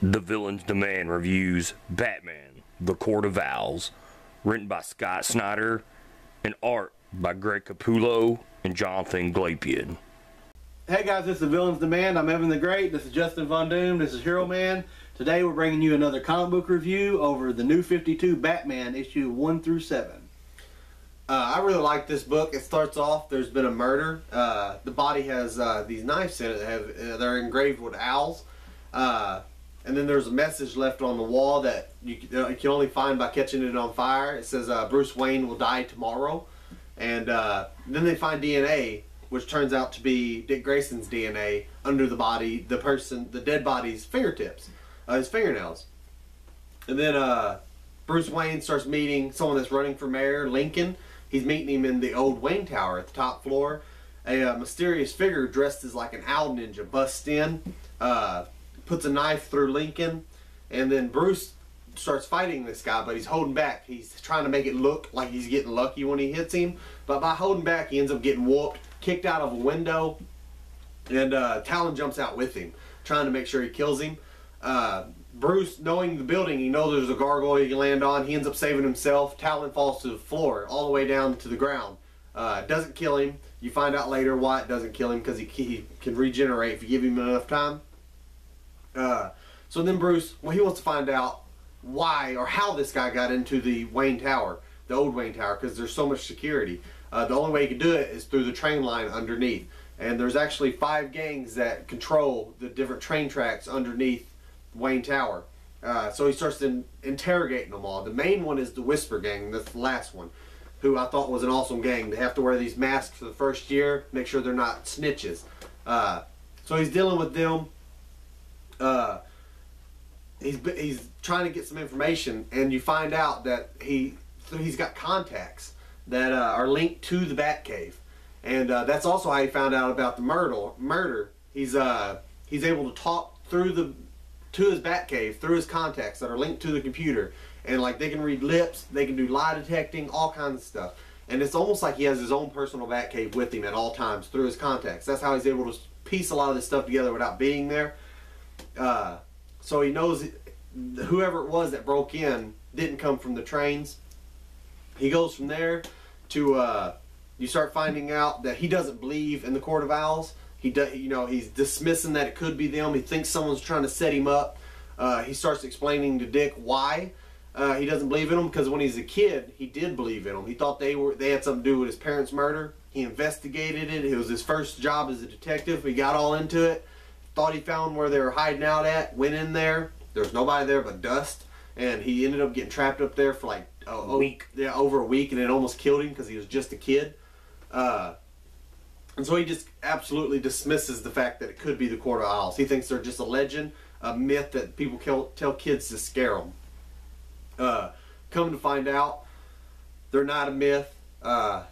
The Villain's Demand reviews Batman, The Court of Owls, written by Scott Snyder, and art by Greg Capullo and Jonathan Glapian. Hey guys, this is The Villain's Demand. I'm Evan the Great. This is Justin Von Doom. This is Hero Man. Today we're bringing you another comic book review over the New 52 Batman issue 1 through 7. I really like this book. It starts off, there's been a murder. The body has these knives in it. They're engraved with owls. And then there's a message left on the wall that you can only find by catching it on fire. It says Bruce Wayne will die tomorrow. And then they find DNA, which turns out to be Dick Grayson's DNA under the body, the dead body's fingertips, his fingernails. And then Bruce Wayne starts meeting someone that's running for mayor, Lincoln. He's meeting him in the old Wayne Tower at the top floor. A mysterious figure dressed as like an owl ninja busts in, puts a knife through Lincoln, and then Bruce starts fighting this guy, but he's holding back. He's trying to make it look like he's getting lucky when he hits him, but by holding back he ends up getting whooped, kicked out of a window, and Talon jumps out with him, trying to make sure he kills him. Bruce, knowing the building, he knows there's a gargoyle he can land on. He ends up saving himself. Talon falls to the floor, all the way down to the ground. Doesn't kill him. You find out later why it doesn't kill him, because he can regenerate if you give him enough time. So then Bruce, well, he wants to find out why or how this guy got into the Wayne Tower, the old Wayne Tower, because there's so much security. The only way he can do it is through the train line underneath. And there's actually 5 gangs that control the different train tracks underneath Wayne Tower. So he starts interrogating them all. The main one is the Whisper Gang, that's the last one, who I thought was an awesome gang. They have to wear these masks for the first year, make sure they're not snitches. So he's dealing with them. He's trying to get some information, and you find out that he's got contacts that are linked to the Batcave, and that's also how he found out about the murder. He's able to talk to his Batcave through his contacts that are linked to the computer, and like they can read lips, they can do lie detecting, all kinds of stuff. And it's almost like he has his own personal Batcave with him at all times through his contacts. That's how he's able to piece a lot of this stuff together without being there. So he knows whoever it was that broke in didn't come from the trains. He goes from there to you start finding out that he doesn't believe in the Court of Owls. He's dismissing that it could be them. He thinks someone's trying to set him up. He starts explaining to Dick why he doesn't believe in them, because when he was a kid, he did believe in them. He thought they had something to do with his parents' murder. He investigated it. It was his first job as a detective. He got all into it. Thought he found where they were hiding out at. Went in there. There was nobody there but dust, and he ended up getting trapped up there for like a week. Yeah, over a week, and it almost killed him because he was just a kid. And so he just absolutely dismisses the fact that it could be the Court of Owls. He thinks they're just a legend, a myth that people tell kids to scare them. Come to find out, they're not a myth.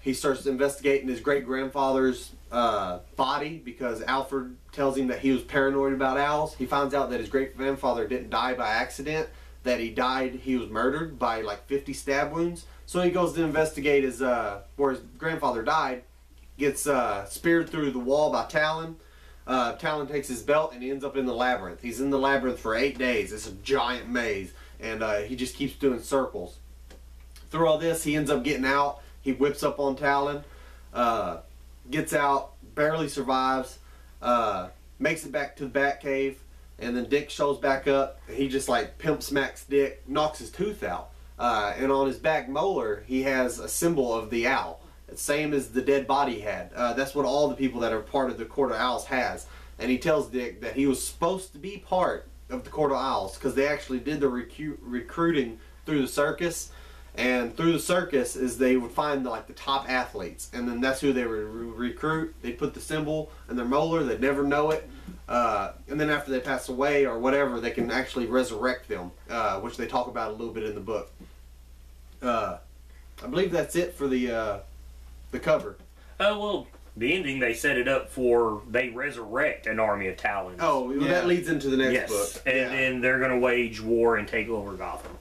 He starts investigating his great-grandfather's body, because Alfred tells him that he was paranoid about owls. He finds out that his great-grandfather didn't die by accident, that he was murdered by like 50 stab wounds. So he goes to investigate where his grandfather died, gets speared through the wall by Talon. Talon takes his belt and he ends up in the labyrinth. He's in the labyrinth for 8 days. It's a giant maze, and he just keeps doing circles. Through all this, he ends up getting out. He whips up on Talon, gets out, barely survives, makes it back to the Batcave, and then Dick shows back up, and he just like pimp smacks Dick, knocks his tooth out. And on his back molar, he has a symbol of the owl, same as the dead body had. That's what all the people that are part of the Court of Owls has. And he tells Dick that he was supposed to be part of the Court of Owls, because they actually did the recruiting through the circus. And through the circus is they would find the top athletes, and then that's who they would recruit. They'd put the symbol in their molar. They'd never know it, and then after they pass away or whatever, they can actually resurrect them, which they talk about a little bit in the book. I believe that's it for the cover. Oh, well, the ending, they set it up for they resurrect an army of Talons. Oh, yeah. That leads into the next book. And then they're going to wage war and take over Gotham.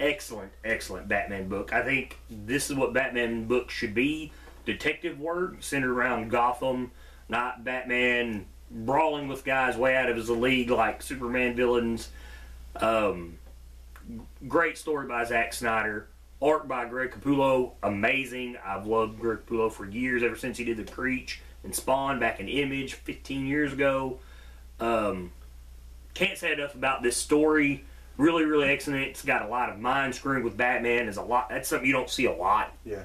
Excellent Batman book. I think this is what Batman books should be. Detective work centered around Gotham, not Batman brawling with guys way out of his league like Superman villains. Great story by Zack Snyder. Art by Greg Capullo, amazing. I've loved Greg Capullo for years, ever since he did The Creech and Spawn back in Image 15 years ago. Can't say enough about this story. Really, really excellent. It's got a lot of mind screwing with Batman. That's something you don't see a lot. Yeah.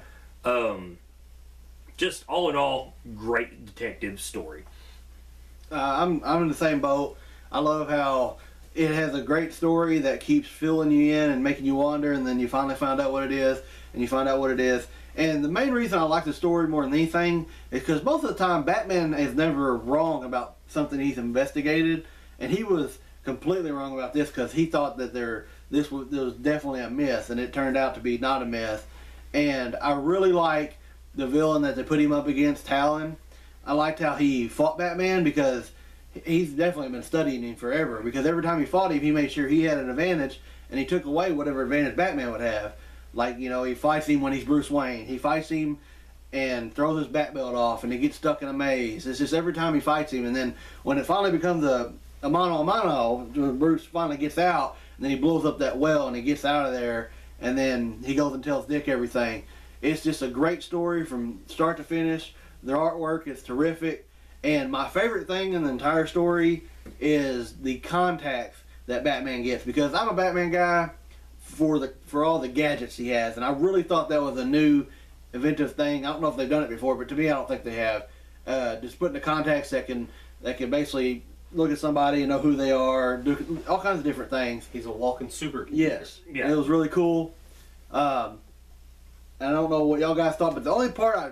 Just all in all, great detective story. I'm in the same boat. I love how it has a great story that keeps filling you in and making you wonder, and then you finally find out what it is, and you find out what it is. And the main reason I like the story more than anything is because most of the time Batman is never wrong about something he's investigated, and he was completely wrong about this because he thought that there was definitely a myth, and it turned out to be not a myth. And I really like the villain that they put him up against, Talon. I liked how he fought Batman because he's definitely been studying him forever, because every time he fought him, he made sure he had an advantage, and he took away whatever advantage Batman would have. Like, you know, he fights him when he's Bruce Wayne. He fights him and throws his bat belt off, and he gets stuck in a maze. It's just every time he fights him, and then when it finally becomes a mano, Bruce finally gets out, and then he blows up that well, and he gets out of there, and then he goes and tells Dick everything. It's just a great story from start to finish. Their artwork is terrific. And my favorite thing in the entire story is the contacts that Batman gets, because I'm a Batman guy for all the gadgets he has, and I really thought that was a new inventive thing. I don't know if they've done it before, but to me, I don't think they have. Just putting the contacts that can basically look at somebody and know who they are, do all kinds of different things. He's a walking supercomputer. Yes, Yeah. It was really cool. And I don't know what y'all guys thought, but the only part I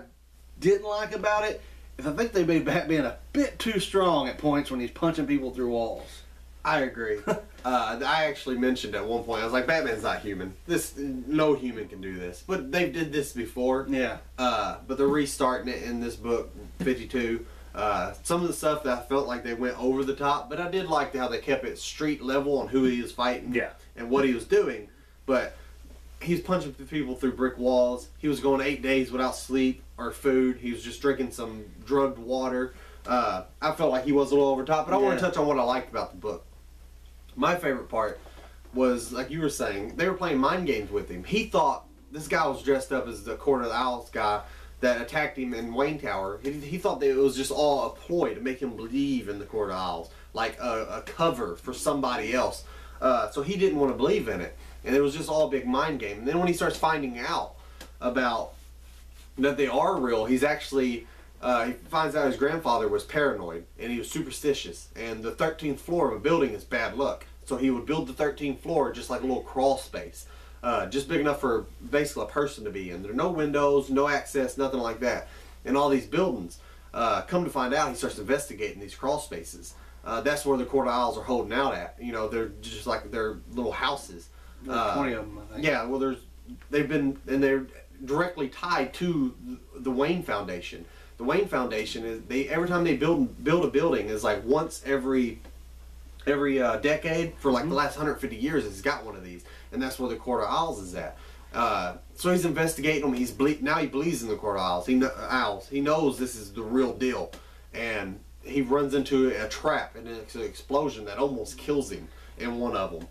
didn't like about it is I think they made Batman a bit too strong at points when he's punching people through walls. I agree. I actually mentioned at one point, I was like, Batman's not human. No human can do this. But they did this before. Yeah. But they're restarting it in this book, 52. Some of the stuff that I felt like they went over the top, but I did like how they kept it street level on who he was fighting and what he was doing. But he's punching people through brick walls. He was going 8 days without sleep or food. He was just drinking some drugged water. I felt like he was a little over top, but I want to touch on what I liked about the book. My favorite part was, like you were saying, they were playing mind games with him. He thought this guy was dressed up as the Court of the Owls guy that attacked him in Wayne Tower. He thought that it was just all a ploy to make him believe in the Court of Owls, like a cover for somebody else. So he didn't want to believe in it, and it was just all a big mind game. And then when he starts finding out about that they are real, he's actually he finds out his grandfather was paranoid and he was superstitious, and the 13th floor of a building is bad luck. So he would build the 13th floor just like a little crawl space, just big enough for basically a person to be in. There are no windows, no access, nothing like that. And all these buildings, come to find out, he starts investigating these crawl spaces. That's where the Court of Owls are holding out at. You know, they're just like their little houses. 20 of them, I think. Yeah, well, they're directly tied to the Wayne Foundation. The Wayne Foundation is every time they build a building is like once every decade for like the last 150 years. It's got one of these, and that's where the Court of Owls is at. So he's investigating them. Now he believes in the Court of Owls. He knows this is the real deal, and he runs into a trap, and it's an explosion that almost kills him in one of them.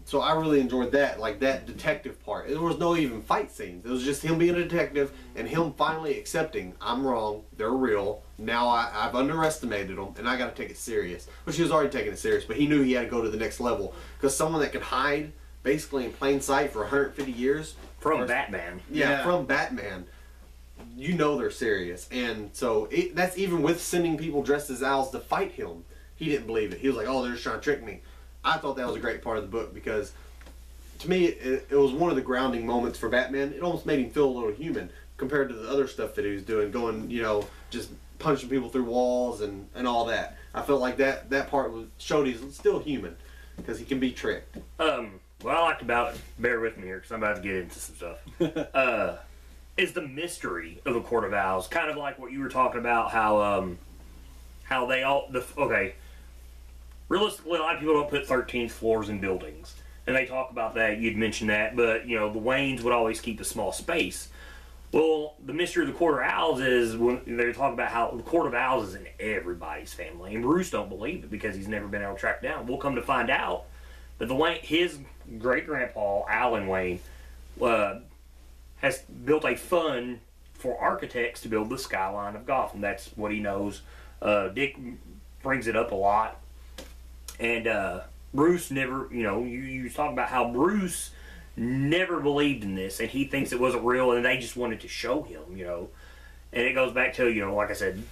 So I really enjoyed that, like that detective part. There was no even fight scenes. It was just him being a detective and him finally accepting, I'm wrong, they're real. Now I've underestimated them, and I got to take it serious. Which he was already taking it serious, but he knew he had to go to the next level. Because someone that could hide basically in plain sight for 150 years. From Batman. Yeah, from Batman. You know they're serious. And so that's even with sending people dressed as owls to fight him. He didn't believe it. He was like, oh, they're just trying to trick me. I thought that was a great part of the book because, to me, it was one of the grounding moments for Batman. It almost made him feel a little human compared to the other stuff that he was doing, going, just punching people through walls and all that. I felt like that part showed he's still human because he can be tricked. What I liked about it, bear with me here because I'm about to get into some stuff, is the mystery of the Court of Owls. Kind of like what you were talking about, how they all, realistically, a lot of people don't put 13th floors in buildings. And they talk about that, you'd mentioned that, but, the Waynes would always keep a small space. Well, the mystery of the Court of Owls is when they're talking about how the Court of Owls is in everybody's family, and Bruce don't believe it because he's never been able to track it down. We'll come to find out that his great grandpa Alan Wayne has built a fund for architects to build the skyline of Gotham. That's what he knows. Dick brings it up a lot, and Bruce never. You talk about how Bruce never believed in this, and he thinks it wasn't real, and they just wanted to show him, And it goes back to, like I said,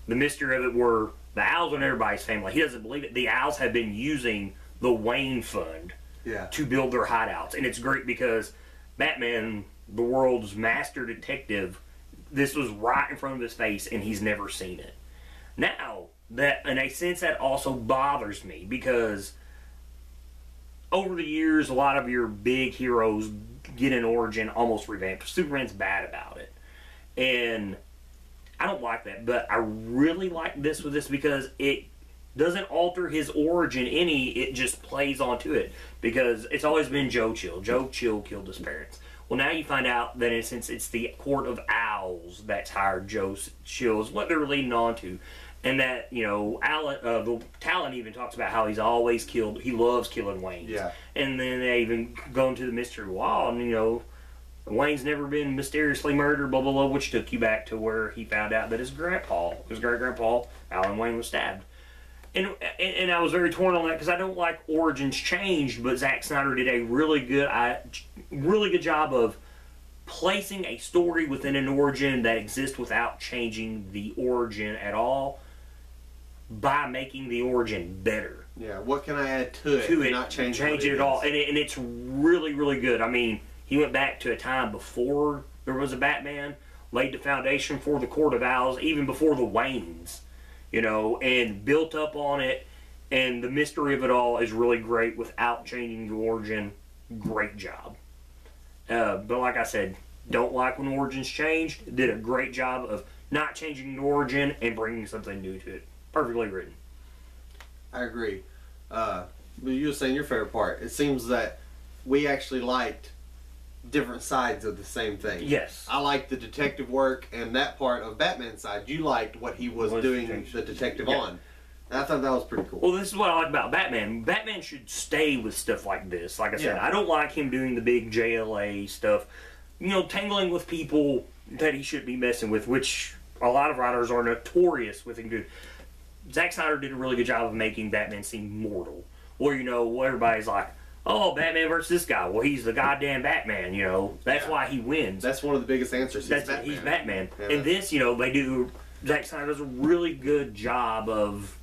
the mystery of it were the owls in everybody's family. He doesn't believe it. The owls have been using the Wayne Fund to build their hideouts, and it's great because Batman, the world's master detective, this was right in front of his face, and he's never seen it. Now, that in a sense, that also bothers me because over the years, a lot of your big heroes get an origin almost revamped. Superman's bad about it. And I don't like that, but I really like this with this because it doesn't alter his origin any, it just plays onto it. Because it's always been Joe Chill. Joe Chill killed his parents. Well, now you find out that since it's the Court of Owls that's hired Joe Chill is what they're leading on to. And that, Talon even talks about how he's always killed, he loves killing Waynes. Yeah. And then they even go into the mystery wall, and, Wayne's never been mysteriously murdered, blah, blah, blah, which took you back to where he found out that his great-grandpa, Alan Wayne, was stabbed. And I was very torn on that because I don't like origins changed, but Zack Snyder did a really good job of placing a story within an origin that exists without changing the origin at all by making the origin better. Yeah, what can I add to it? Not change it at all. And it's really, really good. I mean, he went back to a time before there was a Batman, laid the foundation for the Court of Owls, even before the Waynes, and built up on it. And the mystery of it all is really great without changing the origin. Great job. But like I said, don't like when origins changed. Did a great job of not changing the origin and bringing something new to it. Perfectly written. I agree. But you were saying your favorite part. It seems that we actually liked different sides of the same thing. Yes. I liked the detective work, and that part of Batman's side, you liked what he was doing the detective on. And I thought that was pretty cool. Well, this is what I like about Batman. Batman should stay with stuff like this. Like I said, I don't like him doing the big JLA stuff. Tangling with people that he should be messing with, which a lot of writers are notorious with him doing. Zack Snyder did a really good job of making Batman seem mortal. Or, everybody's like, oh, Batman versus this guy. Well, he's the goddamn Batman, That's why he wins. That's one of the biggest answers. He's Batman. Yeah. And this, Zack Snyder does a really good job of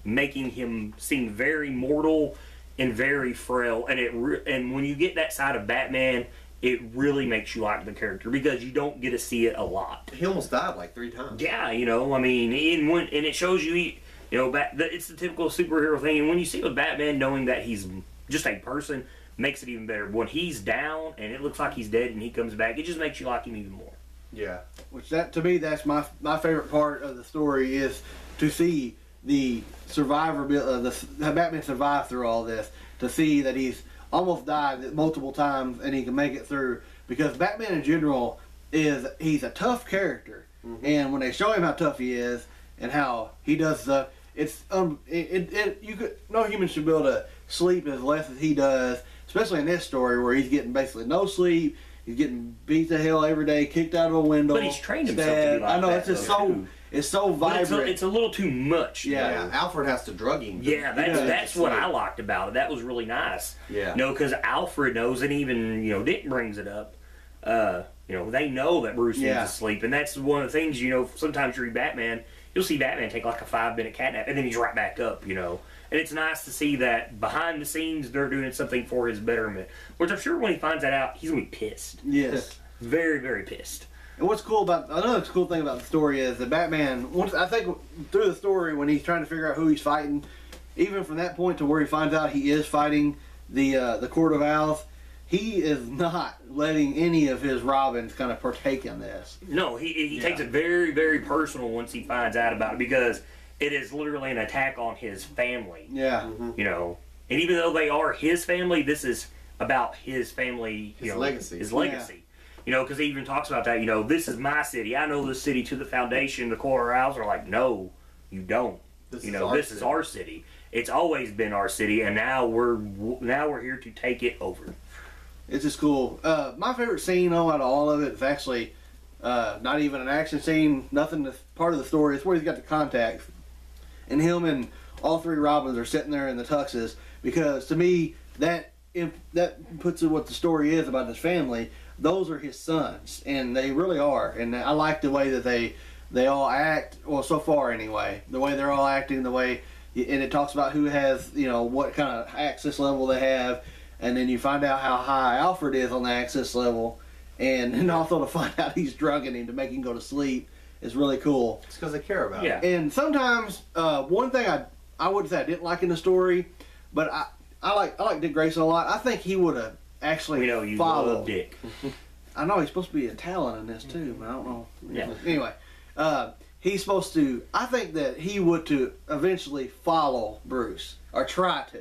making him seem very mortal and very frail. And when you get that side of Batman, it really makes you like the character because you don't get to see it a lot. He almost died like 3 times. Yeah, and it shows you, it's the typical superhero thing. And when you see it with Batman, knowing that he's just a person makes it even better. When he's down and it looks like he's dead and he comes back, it just makes you like him even more. Yeah. Which to me, that's my favorite part of the story is to see the survivor, the Batman survived through all this. To see that he's almost died multiple times and he can make it through. Because Batman in general he's a tough character, and when they show him how tough he is and how he does no human should be able to sleep as less as he does, especially in this story where he's getting basically no sleep. He's getting beat to hell every day, kicked out of a window. But he's trained himself to be like I know, that, it's just it's so vibrant. It's a little too much. Yeah, Alfred has to drug him. Yeah, that's what I liked about it. That was really nice. Yeah. Because Alfred knows, and even Dick brings it up. They know that Bruce needs to sleep, and that's one of the things. Sometimes you read Batman, you'll see Batman take like a 5-minute cat nap, and then he's right back up. And it's nice to see that behind the scenes they're doing something for his betterment. Which I'm sure when he finds that out, he's gonna be pissed. Yes. Very, very pissed. And what's cool about another cool thing about the story is that Batman, I think through the story when he's trying to figure out who he's fighting, even from that point to where he finds out he is fighting the Court of Owls, he is not letting any of his Robins kind of partake in this. No, he takes it very, very personal once he finds out about it because it is literally an attack on his family. Yeah. And even though they are his family, this is about his family, his legacy. His legacy. You know, because he even talks about that. You know, this is my city. I know this city to the foundation. The Court of Owls are like, no, you don't. This is our city. It's always been our city, and now we're here to take it over. It's just cool. My favorite scene out of all of it is actually not even an action scene. Nothing that's part of the story. It's where he's got the contacts, and him and all three Robins are sitting there in the tuxes. Because to me, that puts it what the story is about his family. Those are his sons, and they really are. And I like the way that they all act. Well, so far anyway, the way they're all acting, the way, and it talks about who has, you know, what kind of access level they have, and then you find out how high Alfred is on the access level, and also to find out he's drugging him to make him go to sleep is really cool. It's because they care about Yeah. it. And sometimes one thing I wouldn't say I didn't like in the story, but I like Dick Grayson a lot. I think he would have actually We know you followed. love Dick. I know he's supposed to be a Talon in this too, but I don't know. Yeah. Anyway, he's supposed to. I think that he would to eventually follow Bruce or try to,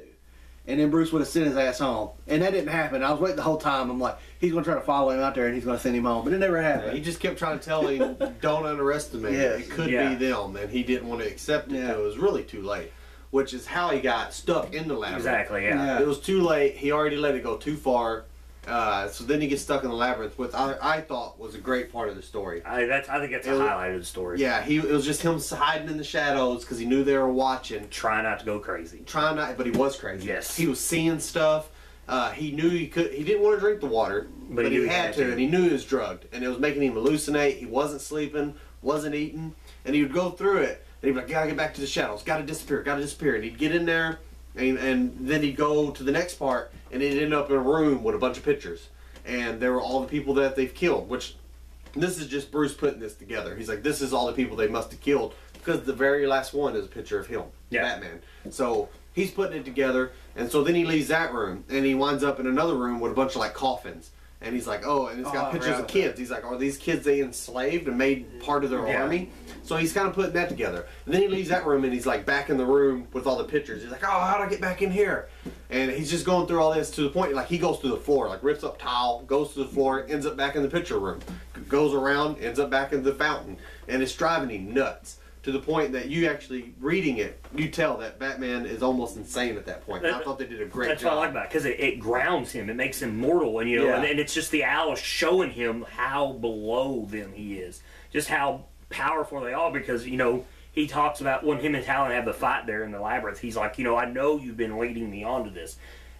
and then Bruce would have sent his ass home. And that didn't happen. I was waiting the whole time. I'm like, he's going to try to follow him out there, and he's going to send him home. But it never happened. He just kept trying to tell him, don't underestimate Yes. it. It could Yeah. be them, and he didn't want to accept it Yeah. until it was really too late. Which is how he got stuck in the labyrinth. Exactly, yeah. Yeah. It was too late. He already let it go too far. So then he gets stuck in the labyrinth, which I thought was a great part of the story. I think that's a highlight of the story. Yeah, it was just him hiding in the shadows because he knew they were watching. Try not to go crazy. Trying not, but he was crazy. Yes. He was seeing stuff. He knew he could. He didn't want to drink the water, but knew he had to, and he knew he was drugged, and it was making him hallucinate. He wasn't sleeping, wasn't eating, and he would go through it, and he'd be like, "Gotta get back to the shadows. Gotta disappear. Gotta disappear." And he'd get in there, and then he'd go to the next part, and he'd end up in a room with a bunch of pictures, and there were all the people that they've killed. Which, this is just Bruce putting this together. He's like, "This is all the people they must have killed," because the very last one is a picture of him, Batman. So he's putting it together, and so then he leaves that room, and he winds up in another room with a bunch of like coffins, and he's like, "Oh," and it's got pictures of kids. He's like, "Are these kids they enslaved and made part of their army?" So he's kind of putting that together. And then he leaves that room, and he's like back in the room with all the pictures. He's like, "Oh, how'd I get back in here?" And he's just going through all this to the point, like he goes through the floor, like rips up tile, goes to the floor, ends up back in the picture room, goes around, ends up back in the fountain, and it's driving him nuts. To the point that you actually reading it, you tell that Batman is almost insane at that point. And I thought they did a great job. That's what I like about it, because it grounds him. It makes him mortal, and and it's just the owls showing him how below them he is, just how powerful they are. Because he talks about when him and Talon have the fight there in the labyrinth. He's like, I know you've been leading me on to this,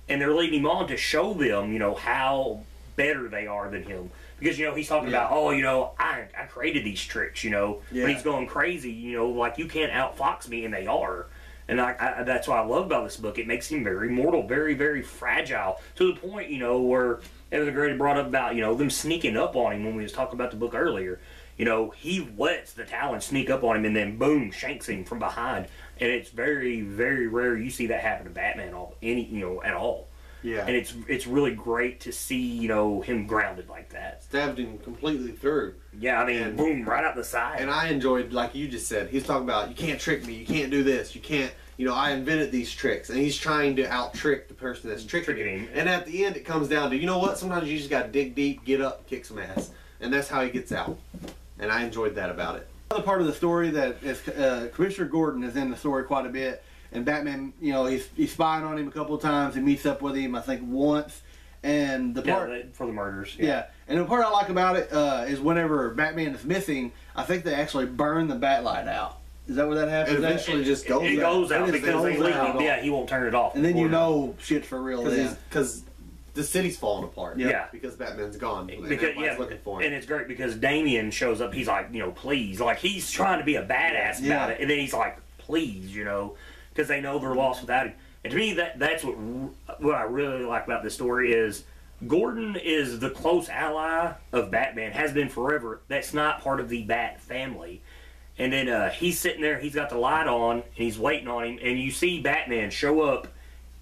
and they're leading him on to show them, how better they are than him. Because, he's talking about, I created these tricks, but he's going crazy, like, you can't outfox me, and they are. And that's what I love about this book. It makes him very mortal, very, very fragile, to the point, where it was great brought up about, them sneaking up on him when we was talking about the book earlier. He lets the Talon sneak up on him, and then, boom, shanks him from behind. And it's very, very rare you see that happen to Batman at all. Yeah. And it's really great to see, him grounded like that. Stabbed him completely through. Yeah, I mean, boom, right out the side. And I enjoyed, like you just said, he's talking about, you can't trick me, you can't do this, you can't, I invented these tricks. And he's trying to out-trick the person that's tricking him. And at the end, it comes down to, what? Sometimes you just got to dig deep, get up, kick some ass. And that's how he gets out. And I enjoyed that about it. Another part of the story that is Commissioner Gordon is in the story quite a bit. And Batman, he's spying on him a couple of times. He meets up with him, I think, once. And the part for the murders. Yeah. And the part I like about it is whenever Batman is missing, I think they actually burn the Batlight out. Is that where that happens? It eventually just goes out. It goes out because they leave out. he won't turn it off. And then shit's for real. Because the city's falling apart. Yeah. Because Batman's gone. Because looking for him. And it's great because Damian shows up. He's like, please, like he's trying to be a badass about it, and then he's like, please, because they know they're lost without him. And to me, that's what I really like about this story is Gordon is the close ally of Batman, has been forever. That's not part of the Bat family. And then he's sitting there, he's got the light on, and he's waiting on him, and you see Batman show up,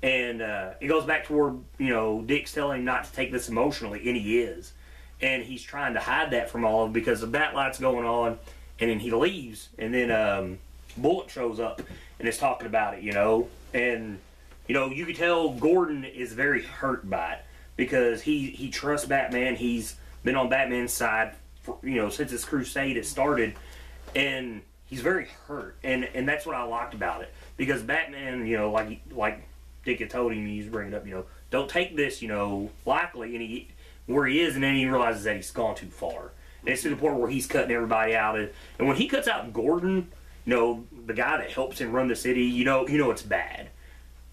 and it goes back to where, Dick's telling him not to take this emotionally, and he is. And he's trying to hide that from all of them because the Batlight's going on, and then he leaves, and then Bullet shows up, and is talking about it, and, you can tell Gordon is very hurt by it, because he trusts Batman, he's been on Batman's side, for, since his crusade had started, and he's very hurt, and that's what I liked about it, because Batman, like Dick had told him, he's bringing up, don't take this, lightly, and where he is, and then he realizes that he's gone too far. And it's to the point where he's cutting everybody out, and when he cuts out Gordon, the guy that helps him run the city, it's bad,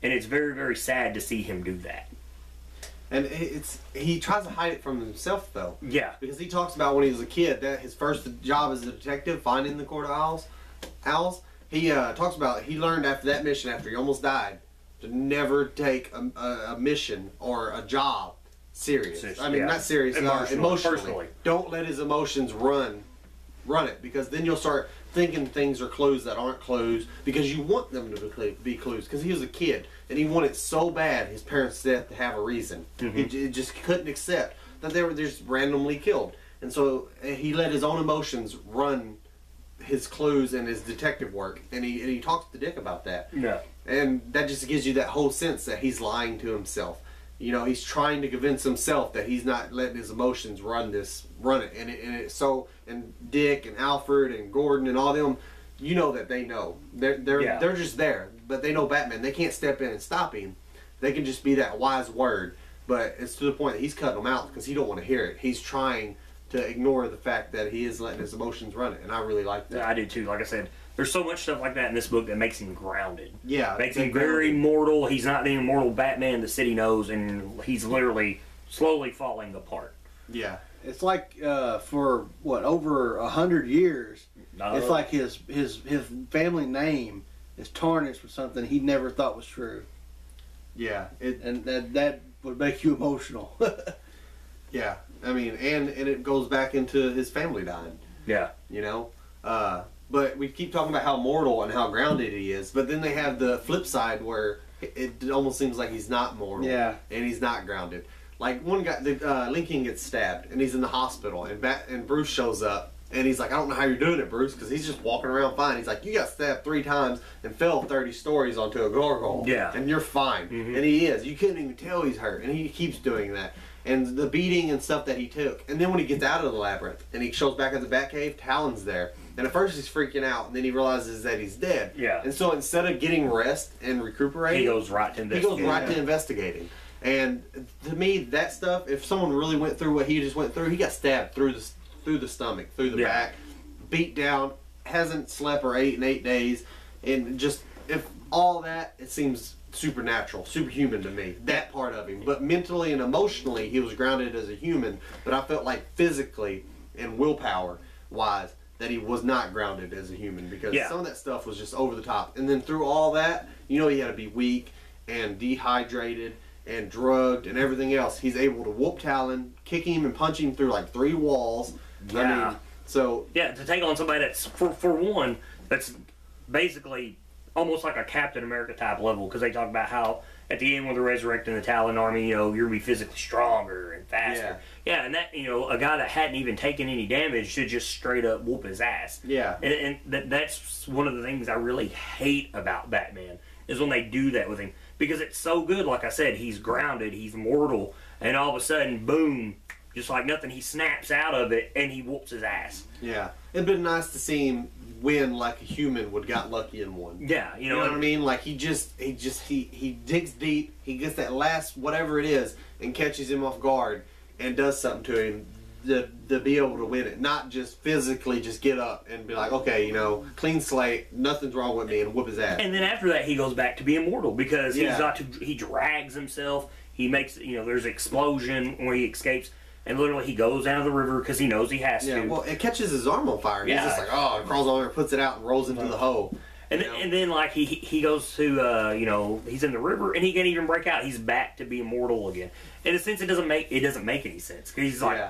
and it's very, very sad to see him do that. And he tries to hide it from himself, though. Yeah. Because he talks about when he was a kid that his first job as a detective, finding the Court of Owls. He talks about he learned after that mission, after he almost died, to never take a mission or a job serious. I mean, not serious, emotionally. Personally. Don't let his emotions run it, because then you'll start thinking things are clues that aren't clues, because you want them to be clues. Because he was a kid and he wanted so bad his parents' death to have a reason. He just couldn't accept that they were just randomly killed, and so he let his own emotions run his clues and his detective work, and he talks to Dick about that. Yeah. And that just gives you that whole sense that he's lying to himself. He's trying to convince himself that he's not letting his emotions run it. And Dick and Alfred and Gordon and all them, that they know. They're just there, but they know Batman. They can't step in and stop him. They can just be that wise word. But it's to the point that he's cutting them out because he don't want to hear it. He's trying to ignore the fact that he is letting his emotions run it, and I really like that. Yeah, I do too. Like I said, there's so much stuff like that in this book that makes him grounded. Yeah, makes him very mortal. He's not the immortal Batman the city knows, and he's literally slowly falling apart. Yeah, it's like for over 100 years, it's like his family name is tarnished with something he never thought was true. Yeah, and that would make you emotional. Yeah, I mean, and it goes back into his family dying. Yeah, but we keep talking about how mortal and how grounded he is, but then they have the flip side where it almost seems like he's not mortal. Yeah, and he's not grounded. Like one guy, Lincoln gets stabbed and he's in the hospital, and Bruce shows up. And he's like, I don't know how you're doing it, Bruce, because he's just walking around fine. He's like, you got stabbed 3 times and fell 30 stories onto a gargoyle. Yeah. And you're fine. And he is. You couldn't even tell he's hurt. And he keeps doing that. And the beating and stuff that he took. And then when he gets out of the labyrinth and he shows back at the Batcave, Talon's there. And at first he's freaking out, and then he realizes that he's dead. Yeah. And so instead of getting rest and recuperating, he goes right to investigating. And to me, that stuff, if someone really went through what he just went through, he got stabbed through the stomach, through the back, beat down, hasn't slept or ate in 8 days, and just, if all that, it seems supernatural, superhuman to me, that part of him. But mentally and emotionally, he was grounded as a human, but I felt like physically and willpower wise that he was not grounded as a human, because some of that stuff was just over the top. And then through all that, he had to be weak and dehydrated and drugged and everything else. He's able to whoop Talon, kick him and punch him through like 3 walls. Yeah. To take on somebody that's for one that's basically almost like a Captain America type level, because they talk about how at the end when they're resurrecting the Talon army, you're gonna be physically stronger and faster. Yeah, and that a guy that hadn't even taken any damage should just straight up whoop his ass. Yeah, and that's one of the things I really hate about Batman is when they do that with him, because it's so good. Like I said, he's grounded, he's mortal, and all of a sudden, boom. Just like nothing, he snaps out of it and he whoops his ass. Yeah, it'd been nice to see him win like a human would got lucky and won. Yeah, you know what I mean. Like he digs deep, he gets that last whatever it is and catches him off guard and does something to him to be able to win it. Not just physically just get up and be like, okay, clean slate, nothing's wrong with me, and whoop his ass. And then after that, he goes back to being mortal, because he drags himself. He makes there's an explosion where he escapes. And literally, he goes down the river because he knows he has to. Yeah, well, it catches his arm on fire. He's just like, crawls over and puts it out and rolls into the hole. And then like, he goes to, he's in the river, and he can't even break out. He's back to being mortal again. In a sense, it doesn't make any sense. Because he's like,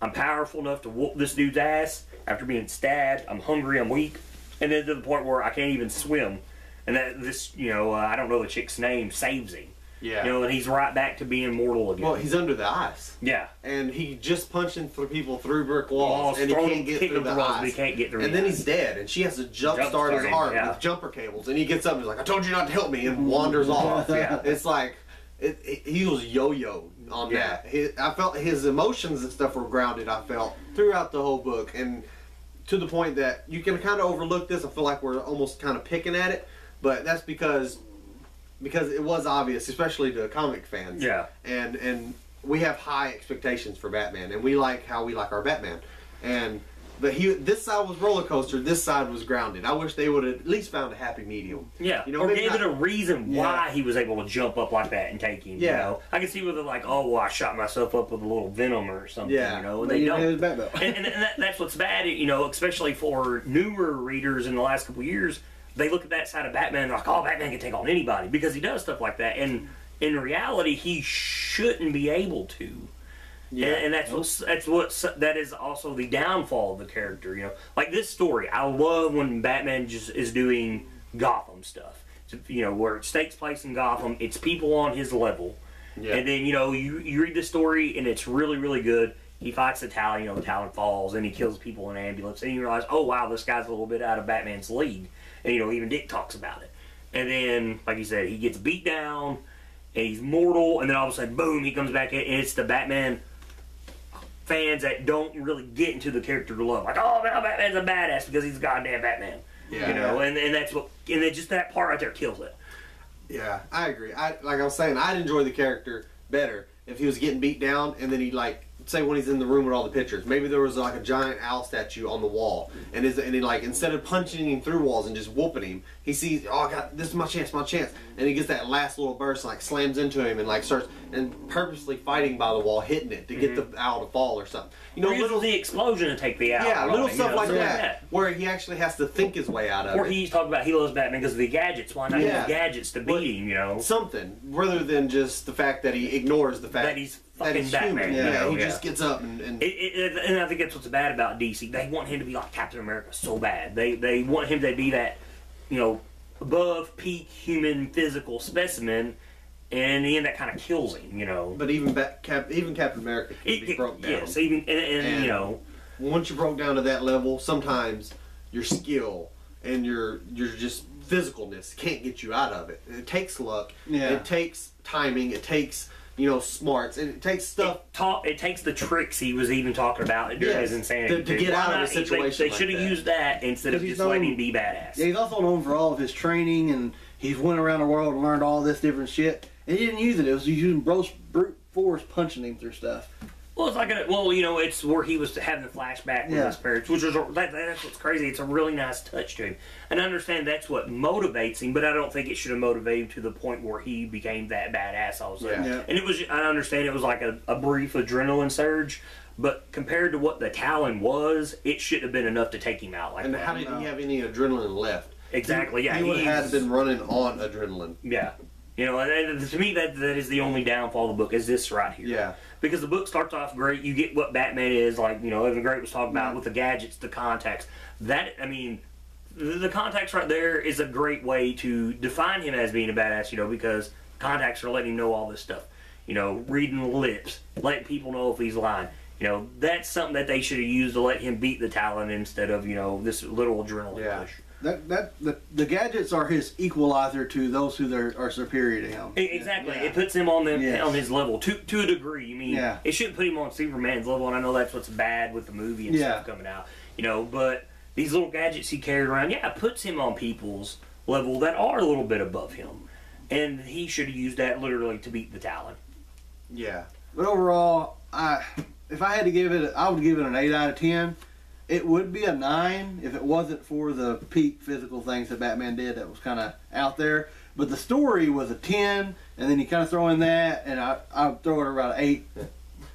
I'm powerful enough to whoop this dude's ass after being stabbed. I'm hungry, I'm weak. And then to the point where I can't even swim. And that this, I don't know the chick's name, saves him. Yeah. And he's right back to being mortal again. Well, he's under the ice. Yeah. And he just punching people through brick walls, and he can't get through the ice. He can't get through and then he's dead, and she has to jump start his heart with jumper cables. And he gets up and he's like, I told you not to help me, and wanders off. Yeah. It's like, he was yo-yo on that. I felt his emotions and stuff were grounded. I felt throughout the whole book, and to the point that you can kind of overlook this. I feel like we're almost kind of picking at it, but that's because it was obvious, especially to comic fans. Yeah. And we have high expectations for Batman, and we like how we like our Batman. But this side was roller coaster. This side was grounded. I wish they would have at least found a happy medium. Yeah, you know, or gave it a reason why he was able to jump up like that and take him. Yeah, you know? I can see whether like, oh, well, I shot myself up with a little venom or something. Yeah, you know, and they don't. and That's what's bad. You know, especially for newer readers in the last couple of years, they look at that side of Batman and like, oh, Batman can take on anybody because he does stuff like that. And in reality, he shouldn't be able to. Yeah, and that is also the downfall of the character. You know, like this story, I love when Batman just is doing Gotham stuff. You know, where it takes place in Gotham, it's people on his level, and then you know you read the story and it's really really good. He fights the Talon, you know, the Talon falls and he kills people in an ambulance, and you realize, oh wow, this guy's a little bit out of Batman's league, and you know even Dick talks about it. And then, like you said, he gets beat down and he's mortal, and then all of a sudden, boom, he comes back in, and it's the Batman fans that don't really get into the character to love, like, oh, now Batman's a badass because he's a goddamn Batman. Yeah, you know, and that's what, and then just that part right there kills it. Yeah, I agree. Like I was saying, I'd enjoy the character better if he was getting beat down, and then he like, say when he's in the room with all the pictures, maybe there was like a giant owl statue on the wall, and he like, instead of punching him through walls and just whooping him, he sees, oh God, this is my chance, and he gets that last little burst and like slams into him and like starts and purposely fighting by the wall, hitting it to get the owl to fall or something. You know, little the explosion to take the owl. Yeah, little stuff like something that, where he actually has to think his way out of it. Or he's talking about he loves Batman because of the gadgets. Why not use gadgets to beat him? You know, something rather than just the fact that he ignores the fact that he's fucking Batman. Human. Yeah, he just gets up and and I think that's what's bad about DC. They want him to be like Captain America so bad. They want him to be that, you know, above peak human physical specimen, and in the end that kind of kills him. You know. But even Captain America can be broke down. Yes, even and you know, once you broke down to that level, sometimes your skill and your just physicalness can't get you out of it. It takes luck. Yeah. It takes timing. It takes, you know, smarts, and it takes stuff. It takes the tricks he was even talking about during his insanity to get out of a situation. They should have used that instead of just letting him be badass. Yeah, he's also known for all of his training, and he's went around the world and learned all this different shit. And he didn't use it. It was using brute force punching him through stuff. Well, it's like you know, it's where he was having the flashback with his parents, which is that's what's crazy. It's a really nice touch to him, and I understand that's what motivates him, but I don't think it should have motivated him to the point where he became that badass all of a sudden. Yeah. And it was, I understand it was like a brief adrenaline surge, but compared to what the Talon was, it shouldn't have been enough to take him out like that. And how did he have any adrenaline left? Exactly. Yeah, he would have been running on adrenaline. Yeah. You know, and to me, that is the only downfall of the book, is this right here. Yeah. Because the book starts off great. You get what Batman is, like, you know, Evan Great was talking about with the gadgets, the contacts. That, I mean, the contacts right there is a great way to define him as being a badass, you know, because contacts are letting him know all this stuff. You know, reading the lips, letting people know if he's lying. You know, that's something that they should have used to let him beat the Talon instead of, you know, this little adrenaline push. The gadgets are his equalizer to those who are superior to him. Exactly. Yeah. It puts him on on his level to a degree. I mean, it shouldn't put him on Superman's level, and I know that's what's bad with the movie and stuff coming out. You know, but these little gadgets he carried around, it puts him on people's level that are a little bit above him, and he should have used that literally to beat the Talon. Yeah. But overall, if I had to give it, I would give it an 8 out of 10. It would be a 9 if it wasn't for the peak physical things that Batman did that was kind of out there. But the story was a 10, and then you kind of throw in that, and I'd throw it around an 8.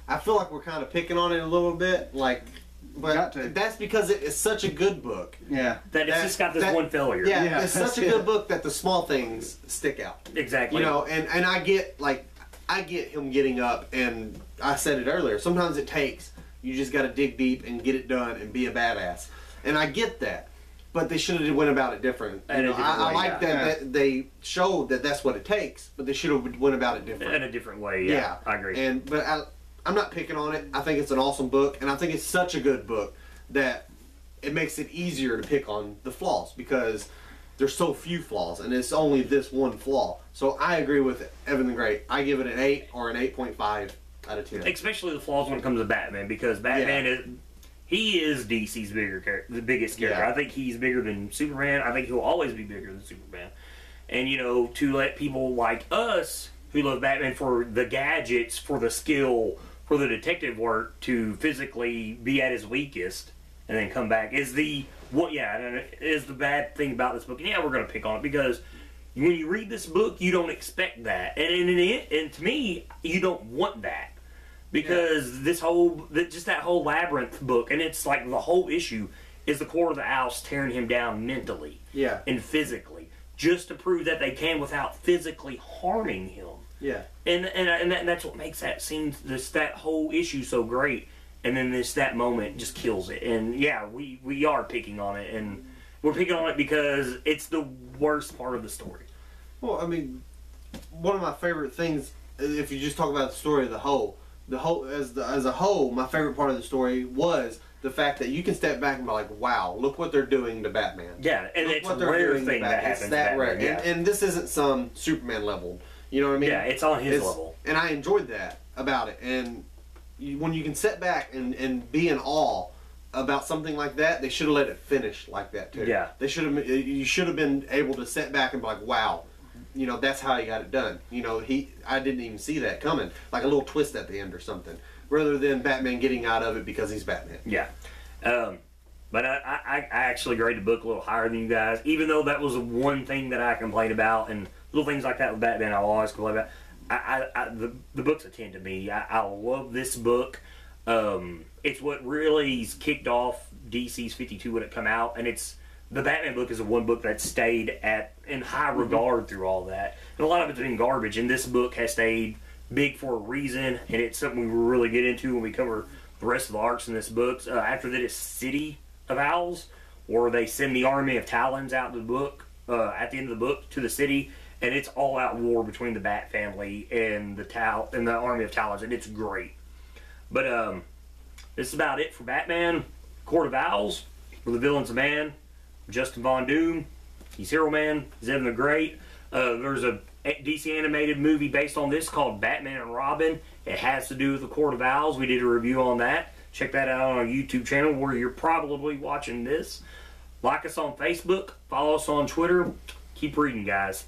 I feel like we're kind of picking on it a little bit, but that's because it's such a good book. Yeah. That it's just got this one failure. Yeah, it's such a good book that the small things stick out. Exactly. You know, and I get him getting up, and I said it earlier, sometimes it takes. You just got to dig deep and get it done and be a badass. And I get that. But they should have went about it different. You know, I like that they showed that that's what it takes, but they should have went about it different. In a different way, yeah. I agree. But I'm not picking on it. I think it's an awesome book, and I think it's such a good book that it makes it easier to pick on the flaws, because there's so few flaws, and it's only this one flaw. So I agree with Evan the Great. I give it an 8 or an 8.5 out of 10. Especially the flaws when it comes to Batman, because Batman he is DC's the biggest character. Yeah. I think he's bigger than Superman. I think he'll always be bigger than Superman. And, you know, to let people like us who love Batman for the gadgets, for the skill, for the detective work, to physically be at his weakest and then come back is the bad thing about this book. And yeah, we're going to pick on it because when you read this book, you don't expect that. And to me, you don't want that. Because that whole Labyrinth book, and it's like the whole issue is the Court of the Owls tearing him down mentally and physically, just to prove that they can without physically harming him. Yeah. And that's what makes that scene, that whole issue so great. And then that moment just kills it. And yeah, we are picking on it, and we're picking on it because it's the worst part of the story. Well, I mean, one of my favorite things, if you just talk about the story of the whole as a whole, my favorite part of the story was the fact that you can step back and be like, wow, look what they're doing to Batman. Yeah, and it's a rare thing that happens. It's that rare. Yeah. And this isn't some Superman level. You know what I mean? Yeah, it's on his level. And I enjoyed that about it. And when you can sit back and be in awe about something like that, they should have let it finish like that too. Yeah. You should have been able to sit back and be like, wow, you know, that's how he got it done. You know, I didn't even see that coming. Like a little twist at the end or something. Rather than Batman getting out of it because he's Batman. Yeah. But I actually graded the book a little higher than you guys, even though that was one thing that I complained about, and little things like that with Batman I'll always complain about. The book's a 10 to me. I love this book. It's what really kicked off DC's 52 when it come out, and the Batman book is the one book that stayed in high regard through all that. And a lot of it's been garbage, and this book has stayed big for a reason, and it's something we will really get into when we cover the rest of the arcs in this book. After that is City of Owls, where they send the army of Talons out to the book, at the end of the book, to the city, and it's all-out war between the Bat family and the army of Talons, and it's great. But this is about it for Batman, Court of Owls, where the villain's a man, Justin Von Doom. He's Hero Man. He's Evan the Great. There's a DC animated movie based on this called Batman and Robin. It has to do with the Court of Owls. We did a review on that. Check that out on our YouTube channel where you're probably watching this. Like us on Facebook. Follow us on Twitter. Keep reading, guys.